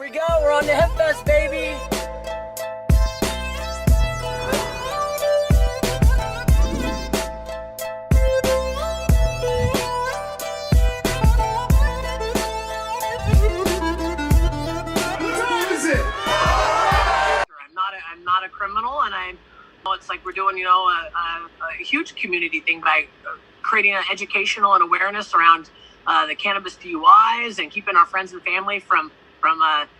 we go. We're on the HempFest, baby. I'm not a criminal, and it's like we're doing, a huge community thing by creating an educational and awareness around the cannabis DUIs and keeping our friends and family from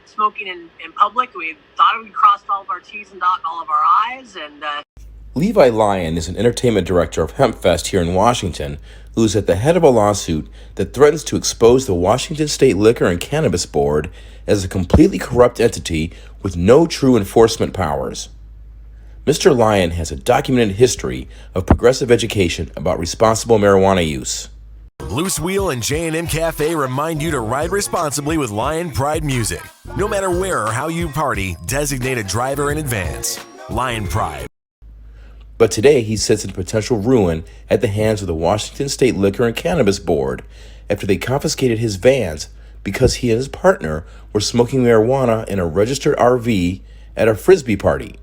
smoking in public. We thought we crossed all of our T's and dotted all of our I's. And Levi Lyon is an entertainment director of HempFest here in Washington, who is at the head of a lawsuit that threatens to expose the Washington State Liquor and Cannabis Board as a completely corrupt entity with no true enforcement powers. Mr. Lyon has a documented history of progressive education about responsible marijuana use. Loose Wheel and J&M Cafe remind you to ride responsibly with Lion Pride Music. No matter where or how you party, designate a driver in advance. Lion Pride. But today he sits in potential ruin at the hands of the Washington State Liquor and Cannabis Board after they confiscated his vans because he and his partner were smoking marijuana in a registered RV at a Frisbee party.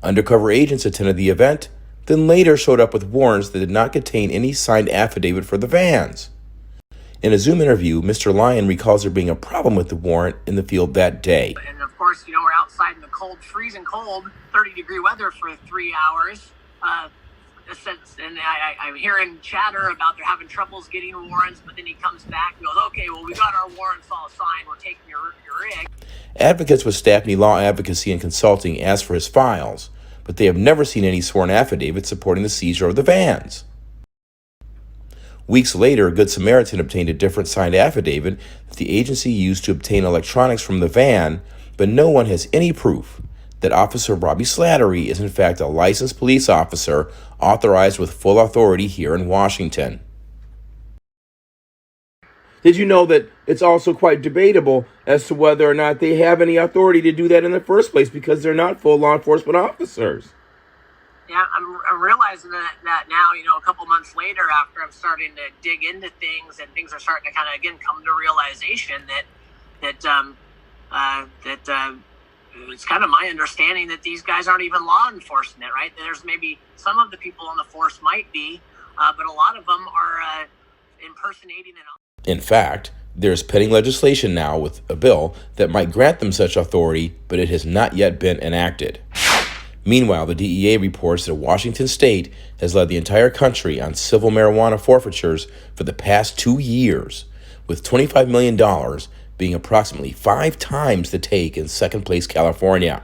Undercover agents attended the event, then later showed up with warrants that did not contain any signed affidavit for the vans. In a Zoom interview, Mr. Lyon recalls there being a problem with the warrant in the field that day. And of course, we're outside in the cold, freezing cold, 30-degree weather for 3 hours. And I'm hearing chatter about they're having troubles getting warrants, but then he comes back and goes, okay, well, we got our warrants all signed. We're taking your rig. Advocates with Stafney Law Advocacy and Consulting asked for his files, but they have never seen any sworn affidavit supporting the seizure of the vans. Weeks later, Good Samaritan obtained a different signed affidavit that the agency used to obtain electronics from the van, but no one has any proof that Officer Robbie Slattery is in fact a licensed police officer authorized with full authority here in Washington. Did you know that it's also quite debatable as to whether or not they have any authority to do that in the first place because they're not full law enforcement officers? Yeah, I'm realizing that now, a couple months later, after I'm starting to dig into things and things are starting to kind of, again, come to realization that it's kind of my understanding that these guys aren't even law enforcement, right? There's maybe some of the people on the force might be, but a lot of them are impersonating an. In fact, there's pending legislation now with a bill that might grant them such authority, but it has not yet been enacted. Meanwhile, the DEA reports that Washington State has led the entire country on civil marijuana forfeitures for the past 2 years, with $25 million being approximately 5 times the take in second place California.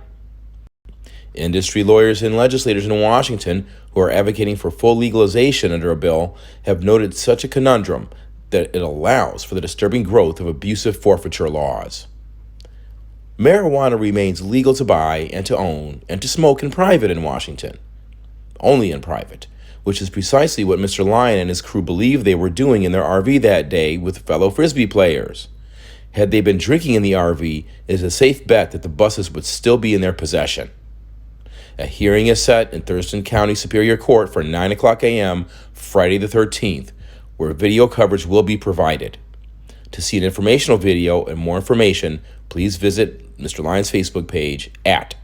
Industry lawyers and legislators in Washington who are advocating for full legalization under a bill have noted such a conundrum that it allows for the disturbing growth of abusive forfeiture laws. Marijuana remains legal to buy and to own and to smoke in private in Washington. Only in private, which is precisely what Mr. Lyon and his crew believed they were doing in their RV that day with fellow Frisbee players. Had they been drinking in the RV, it is a safe bet that the buses would still be in their possession. A hearing is set in Thurston County Superior Court for 9 o'clock a.m. Friday the 13th, where video coverage will be provided. To see an informational video and more information, please visit Mr. Lyon's Facebook page at